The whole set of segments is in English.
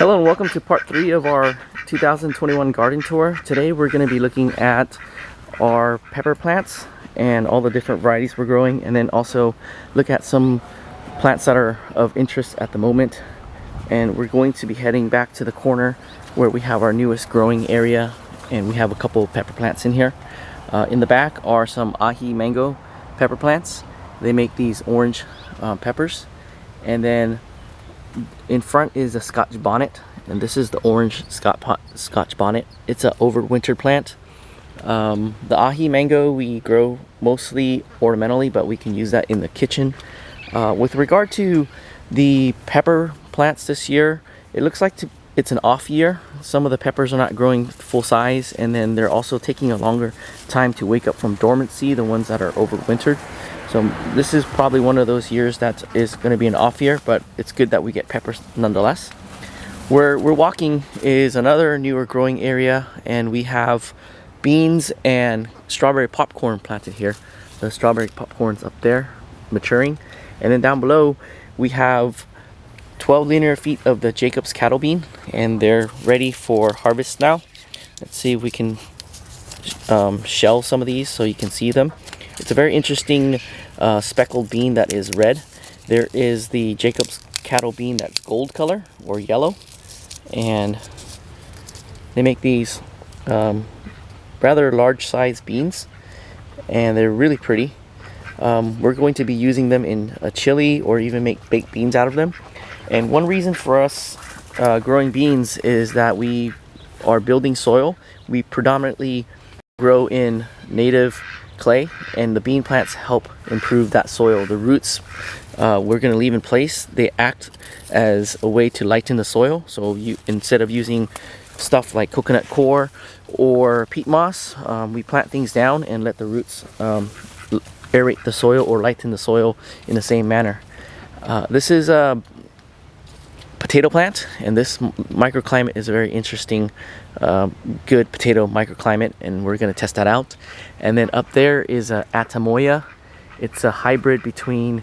Hello and welcome to part 3 of our 2021 garden tour. Today we're going to be looking at our pepper plants and all the different varieties we're growing, and then also look at some plants that are of interest at the moment. And we're going to be heading back to the corner where we have our newest growing area, and we have a couple of pepper plants in here. In the back are some Aji mango pepper plants. They make these orange peppers. And then in front is a Scotch bonnet, and this is the orange Scotch bonnet. It's an overwintered plant. The Aji mango we grow mostly ornamentally, but we can use that in the kitchen. With regard to the pepper plants this year, it looks like it's an off year. Some of the peppers are not growing full size, and then they're also taking a longer time to wake up from dormancy, the ones that are overwintered. So this is probably one of those years that is going to be an off year, but it's good that we get peppers nonetheless. Where we're walking is another newer growing area, and we have beans and strawberry popcorn planted here. The strawberry popcorn's up there maturing, and then down below we have 12 linear feet of the Jacob's cattle bean, and they're ready for harvest now. Let's see if we can shell some of these so you can see them. It's a very interesting speckled bean that is red. There is the Jacob's cattle bean that's gold color or yellow, and they make these rather large size beans, and they're really pretty. We're going to be using them in a chili or even make baked beans out of them. And one reason for us growing beans is that we are building soil. We predominantly grow in native clay, and the bean plants help improve that soil. The roots we're going to leave in place. They act as a way to lighten the soil. So instead of using stuff like coconut coir or peat moss, we plant things down and let the roots aerate the soil or lighten the soil in the same manner. This is a potato plant, and this microclimate is a very interesting good potato microclimate, and we're going to test that out. And then up there is a Atamoya. It's a hybrid between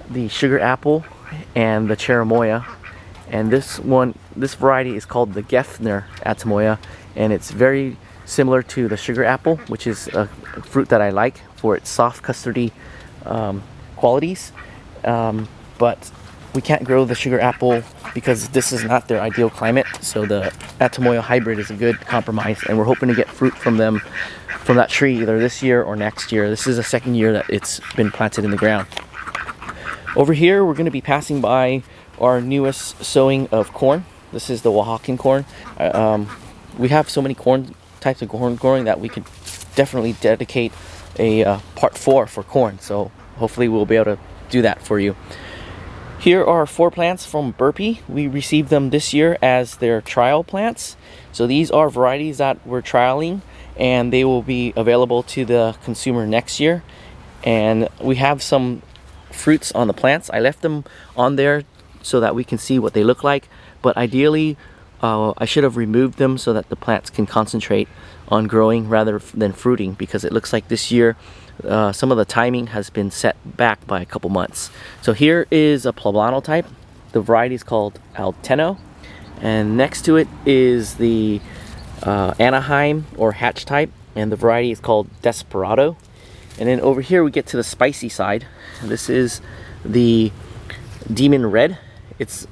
the sugar apple and the cherimoya, and this variety is called the Gefner Atamoya, and it's very similar to the sugar apple, which is a fruit that I like for its soft custardy qualities, but we can't grow the sugar apple because this is not their ideal climate. So the Atamoya hybrid is a good compromise, and we're hoping to get fruit from that tree either this year or next year. This is the second year that it's been planted in the ground. Over here we're going to be passing by our newest sowing of corn. This is the Oaxacan corn. We have so many types of corn growing that we could definitely dedicate a part 4 for corn. So hopefully we'll be able to do that for you. Here are 4 plants from Burpee. We received them this year as their trial plants. So these are varieties that we're trialing, and they will be available to the consumer next year. And we have some fruits on the plants. I left them on there so that we can see what they look like, but ideally I should have removed them so that the plants can concentrate on growing rather than fruiting, because it looks like this year some of the timing has been set back by a couple months. So here is a poblano type. The variety is called Alteno, and next to it is the Anaheim or Hatch type, and the variety is called Desperado. And then over here we get to the spicy side. This is the Demon Red. It's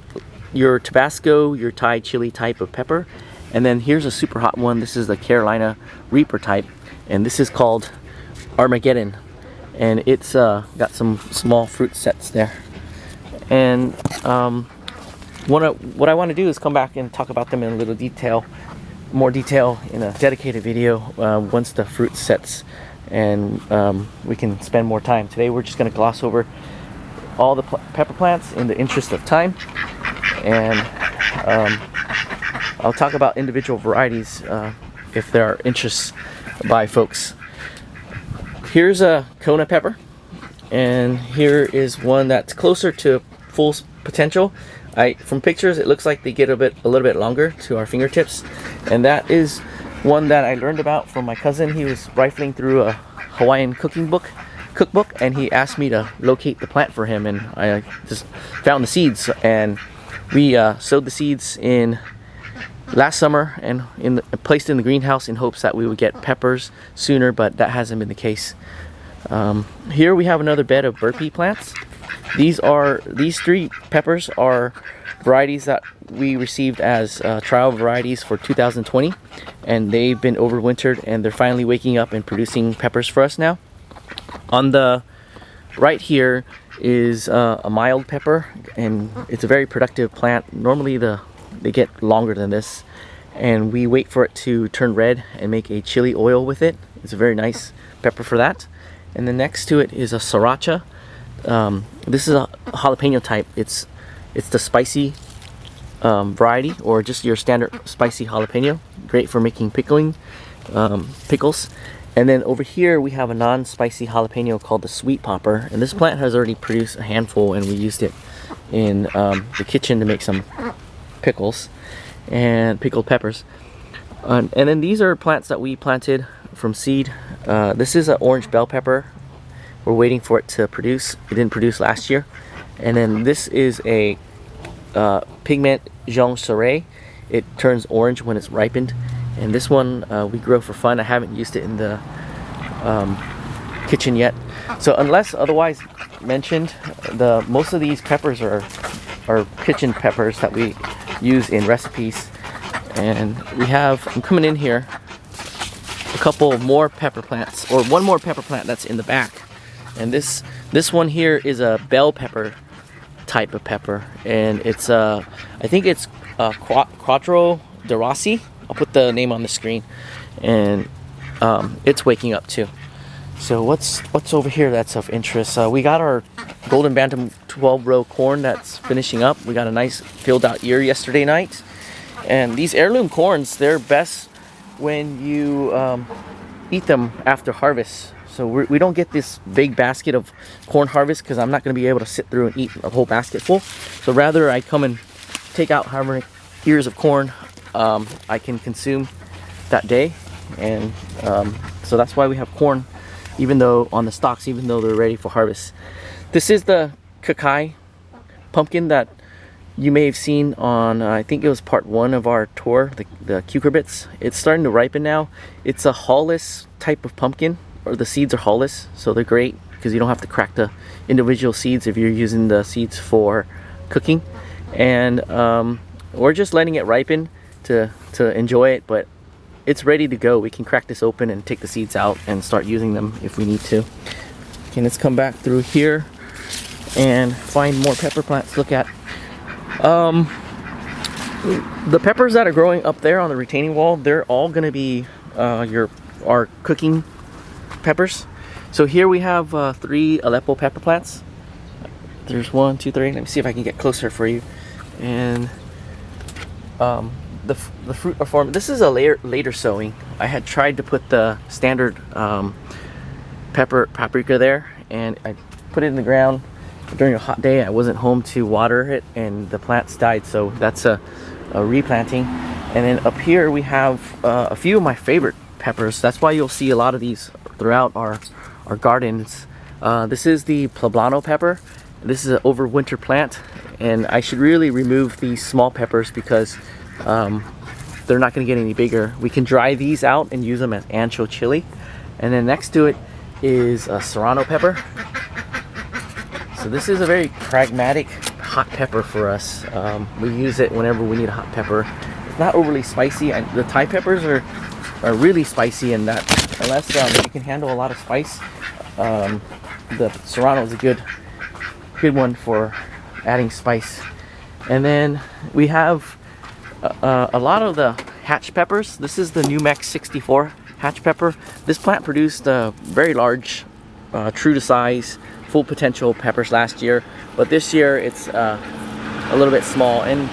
your Tabasco, your Thai chili type of pepper. And then here's a super hot one. This is the Carolina Reaper type, and this is called Armageddon, and it's got some small fruit sets there. And what I want to do is come back and talk about them in a little more detail in a dedicated video once the fruit sets, and we can spend more time. Today we're just going to gloss over all the pepper plants in the interest of time, and I'll talk about individual varieties if there are interests by folks. Here's a Kona Pepper, and here is one that's closer to full potential. From pictures it looks like they get a little bit longer to our fingertips, and that is one that I learned about from my cousin. He was rifling through a Hawaiian cookbook, and he asked me to locate the plant for him, and I just found the seeds, and We sowed the seeds in last summer and placed in the greenhouse in hopes that we would get peppers sooner, but that hasn't been the case. Here we have another bed of bird pea plants. These 3 peppers are varieties that we received as trial varieties for 2020, and they've been overwintered and they're finally waking up and producing peppers for us now. On the right here is a mild pepper, and it's a very productive plant. Normally they get longer than this, and we wait for it to turn red and make a chili oil with it. It's a very nice pepper for that. And then next to it is a sriracha. This is a jalapeno type. It's the spicy variety, or just your standard spicy jalapeno. Great for making pickles. And then over here we have a non-spicy jalapeno called the sweet popper, and this plant has already produced a handful, and we used it in the kitchen to make some pickles and pickled peppers. And then these are plants that we planted from seed. This is an orange bell pepper. We're waiting for it to produce. It didn't produce last year. And then this is a pigment jaune soleil. It turns orange when it's ripened. And this one we grow for fun. I haven't used it in the kitchen yet. So unless otherwise mentioned, most of these peppers are kitchen peppers that we use in recipes. And I'm coming in here, a couple more pepper plants, or one more pepper plant that's in the back. And this one here is a bell pepper type of pepper, and it's I think it's Quattro de Rossi. I'll put the name on the screen, and it's waking up too. So what's over here that's of interest? We got our Golden Bantam 12-row corn that's finishing up. We got a nice filled out ear yesterday night, and these heirloom corns, they're best when you eat them after harvest. So we don't get this big basket of corn harvest because I'm not going to be able to sit through and eat a whole basket full. So rather I come and take out however many ears of corn I can consume that day. And so that's why we have corn on the stalks, even though they're ready for harvest. This is the Kona pumpkin that you may have seen on, I think it was part 1 of our tour, the cucurbits. It's starting to ripen now. It's a hull-less type of pumpkin, or the seeds are hull-less, so they're great because you don't have to crack the individual seeds if you're using the seeds for cooking. And we're just letting it ripen to enjoy it, but it's ready to go. We can crack this open and take the seeds out and start using them if we need to. Okay, let's come back through here and find more pepper plants to look at. The peppers that are growing up there on the retaining wall, they're all going to be our cooking peppers. So here we have 3 Aleppo pepper plants. There's 1, 2, 3. Let me see if I can get closer for you. And the fruit are formed. This is a later sowing. I had tried to put the standard paprika there, and I put it in the ground during a hot day. I wasn't home to water it, and the plants died. So that's a replanting. And then up here we have a few of my favorite peppers. That's why you'll see a lot of these throughout our gardens. This is the poblano pepper. This is an overwinter plant, and I should really remove these small peppers because they're not going to get any bigger. We can dry these out and use them as ancho chili. And then next to it is a serrano pepper. So this is a very pragmatic hot pepper for us. We use it whenever we need a hot pepper. It's not overly spicy. The Thai peppers are really spicy, and that unless you can handle a lot of spice, the serrano is a good one for adding spice. And then we have a lot of the hatch peppers. This is the New Mex 64 hatch pepper. This plant produced very large, true to size, full potential peppers last year, but this year it's a little bit small, and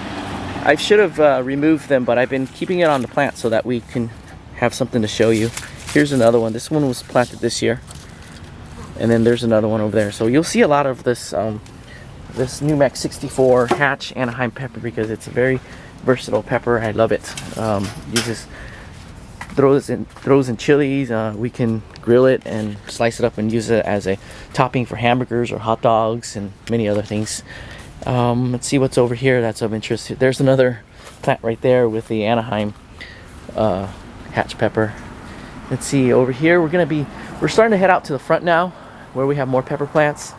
I should have removed them, but I've been keeping it on the plant so that we can have something to show you. Here's another one. This one was planted this year, and then there's another one over there. So you'll see a lot of this this New Mex 64 hatch Anaheim pepper because it's a very versatile pepper. I love it. Throws in chilies. We can grill it and slice it up and use it as a topping for hamburgers or hot dogs and many other things. Let's see what's over here that's of interest. There's another plant right there with the Anaheim hatch pepper. Let's see, over here we're starting to head out to the front now where we have more pepper plants.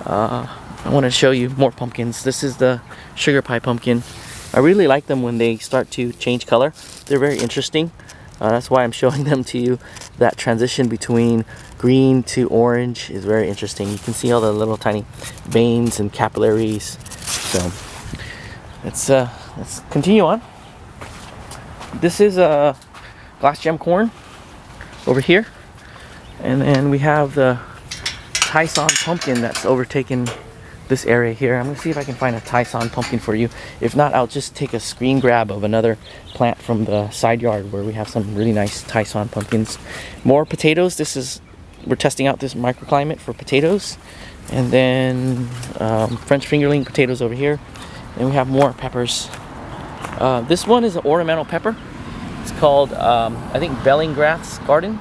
I want to show you more pumpkins. This is the sugar pie pumpkin. I really like them when they start to change color. They're very interesting. That's why I'm showing them to you. That transition between green to orange is very interesting. You can see all the little tiny veins and capillaries. So let's continue on. This is a glass gem corn over here, and then we have the Taison pumpkin that's overtaken this area here. I'm gonna see if I can find a Taison pumpkin for you. If not, I'll just take a screen grab of another plant from the side yard where we have some really nice Taison pumpkins. More potatoes. We're testing out this microclimate for potatoes, and then French fingerling potatoes over here, and we have more peppers. This one is an ornamental pepper. It's called I think Bellinggrath's Garden,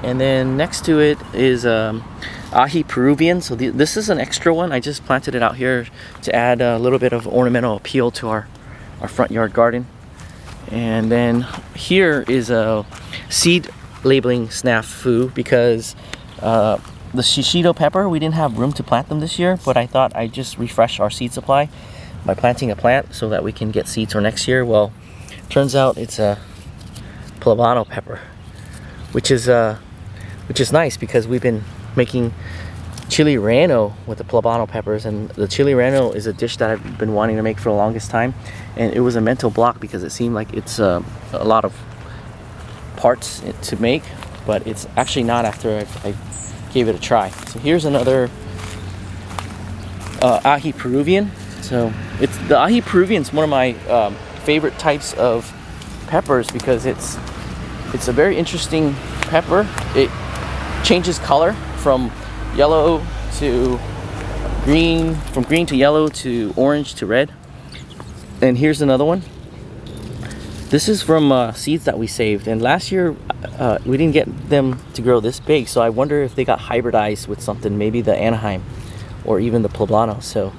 and then next to it is Aji Peruvian. So this is an extra one. I just planted it out here to add a little bit of ornamental appeal to our front yard garden. And then here is a seed labeling snafu because the shishito pepper, we didn't have room to plant them this year, but I thought I'd just refresh our seed supply by planting a plant so that we can get seeds for next year. Well, turns out it's a poblano pepper, which is nice because we've been making chili relleno with the poblano peppers, and the chili relleno is a dish that I've been wanting to make for the longest time, and it was a mental block because it seemed like it's a lot of parts to make, but it's actually not after I gave it a try. So here's another Aji Peruvian. So it's the Aji Peruvian is one of my favorite types of peppers because it's a very interesting pepper. It changes color from yellow to green, from green to yellow to orange to red. And here's another one. This is from seeds that we saved, and last year we didn't get them to grow this big, so I wonder if they got hybridized with something, maybe the Anaheim or even the poblano. So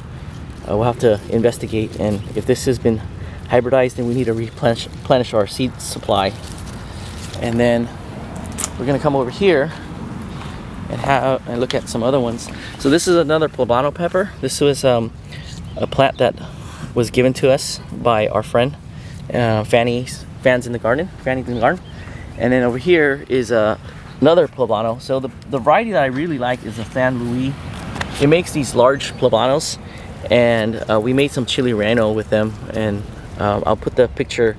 we'll have to investigate, and if this has been hybridized, then we need to replenish our seed supply. And then we're gonna come over here and look at some other ones. So this is another poblano pepper. This was a plant that was given to us by our friend Fanny's in the Garden. And then over here is another poblano. So the variety that I really like is the San Luis. It makes these large poblanos, and we made some chili relleno with them, and I'll put the picture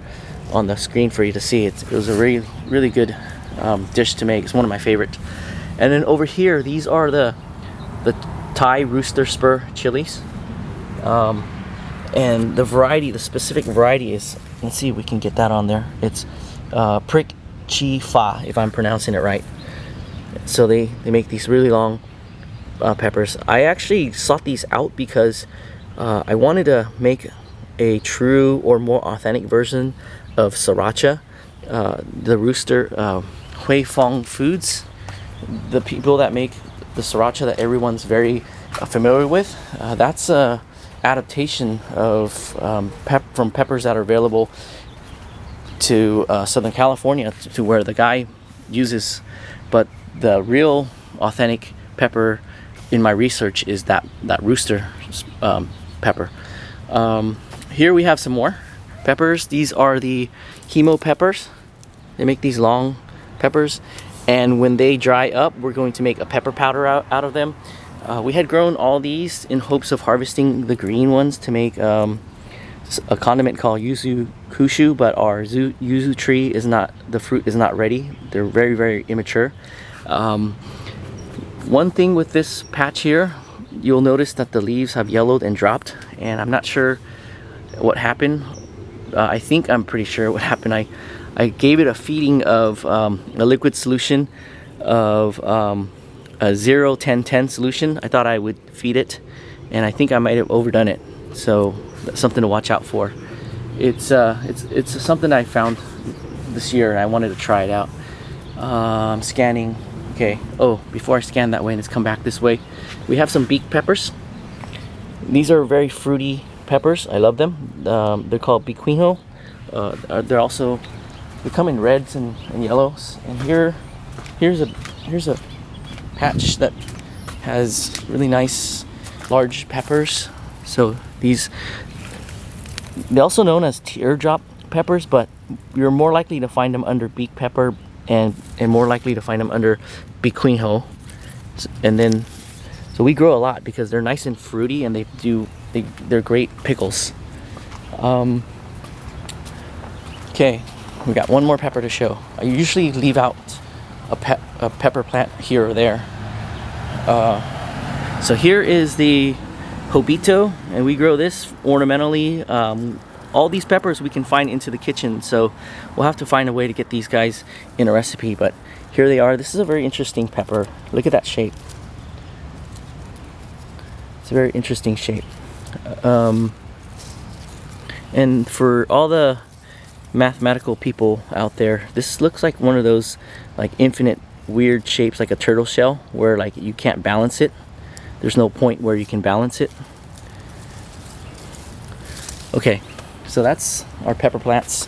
on the screen for you to see. It was a really good dish to make. It's one of my favorites. And then over here, these are the Thai rooster spur chilies, and the specific variety is, let's see if we can get that on there. It's Prick Chi Fa, if I'm pronouncing it right. So they make these really long peppers. I actually sought these out because I wanted to make a true or more authentic version of sriracha. The rooster Hui Fong Foods, the people that make the sriracha that everyone's very familiar with, that's a adaptation of from peppers that are available to Southern California, to where the guy uses. But the real authentic pepper in my research is that rooster pepper. Here we have some more peppers. These are the Kimo Peppers. They make these long peppers, and when they dry up, we're going to make a pepper powder out of them. We had grown all these in hopes of harvesting the green ones to make a condiment called yuzu kushu, but our yuzu tree is not, the fruit is not ready. They're very immature. One thing with this patch here, you'll notice that the leaves have yellowed and dropped, and I'm not sure what happened. I'm pretty sure what happened. I gave it a feeding of a liquid solution of a 0-10-10 solution. I thought I would feed it, and I think I might have overdone it. So that's something to watch out for. It's something I found this year, and I wanted to try it out. I'm scanning. Okay. Oh, before I scan that way and it's come back this way, we have some Beet Peppers. These are very fruity peppers. I love them. They're called Biquinho. They come in reds and yellows. And here's a patch that has really nice large peppers. So they're also known as teardrop peppers, but you're more likely to find them under Beet Pepper and more likely to find them under Biquinho. So we grow a lot because they're nice and fruity, and they're great pickles. Okay, we got one more pepper to show. I usually leave out a pepper plant here or there. So here is the Hobito, and we grow this ornamentally. All these peppers we can find into the kitchen, so we'll have to find a way to get these guys in a recipe, but here they are. This is a very interesting pepper. Look at that shape. It's a very interesting shape. And for all the mathematical people out there, this looks like one of those like infinite weird shapes, like a turtle shell, where like you can't balance it. There's no point where you can balance it. Okay, so that's our pepper plants.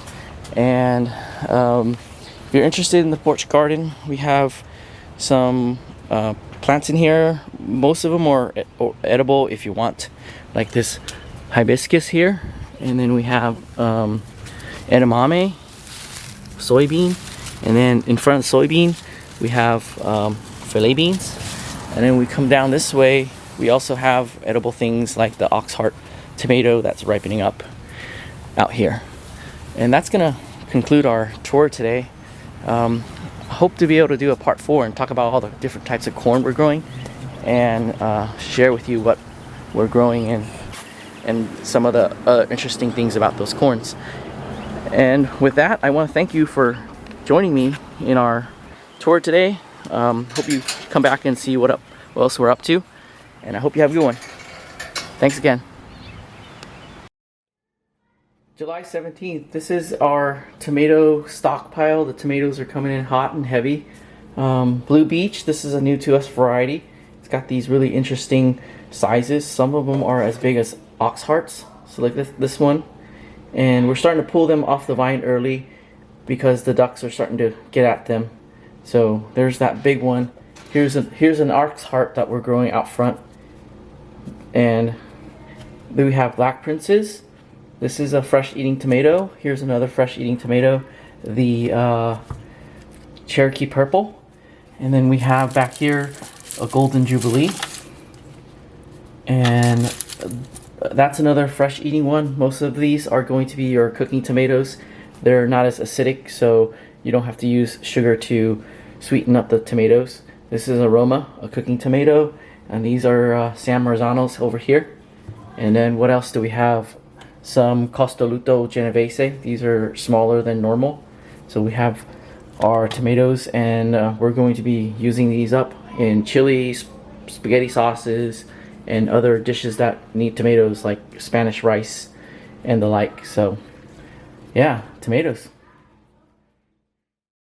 And if you're interested in the porch garden, we have some plants in here. Most of them are edible if you want, like this hibiscus here. And then we have edamame, soybean, and then in front of soybean we have filet beans. And then we come down this way, we also have edible things like the ox heart tomato that's ripening up out here. And that's gonna conclude our tour today. I hope to be able to do a part 4 and talk about all the different types of corn we're growing, and share with you what we're growing and some of the interesting things about those corns. And with that, I want to thank you for joining me in our tour today. Hope you come back and see what else we're up to, and I hope you have a good one. Thanks again. July 17th, this is our tomato stockpile. The tomatoes are coming in hot and heavy. Blue Beach, this is a new to us variety. It's got these really interesting sizes. Some of them are as big as ox hearts, so like this one. And we're starting to pull them off the vine early because the ducks are starting to get at them. So there's that big one. Here's an ox heart that we're growing out front. And then we have Black Princes. This is a fresh eating tomato. Here's another fresh eating tomato, the Cherokee Purple. And then we have back here a Golden Jubilee. And that's another fresh eating one. Most of these are going to be your cooking tomatoes. They're not as acidic, so you don't have to use sugar to sweeten up the tomatoes. This is Aroma, a cooking tomato. And these are San Marzanos over here. And then what else do we have? Some Costoluto Genovese. These are smaller than normal. So we have our tomatoes, and we're going to be using these up in chilies, spaghetti sauces, and other dishes that need tomatoes, like Spanish rice and the like. So yeah, tomatoes.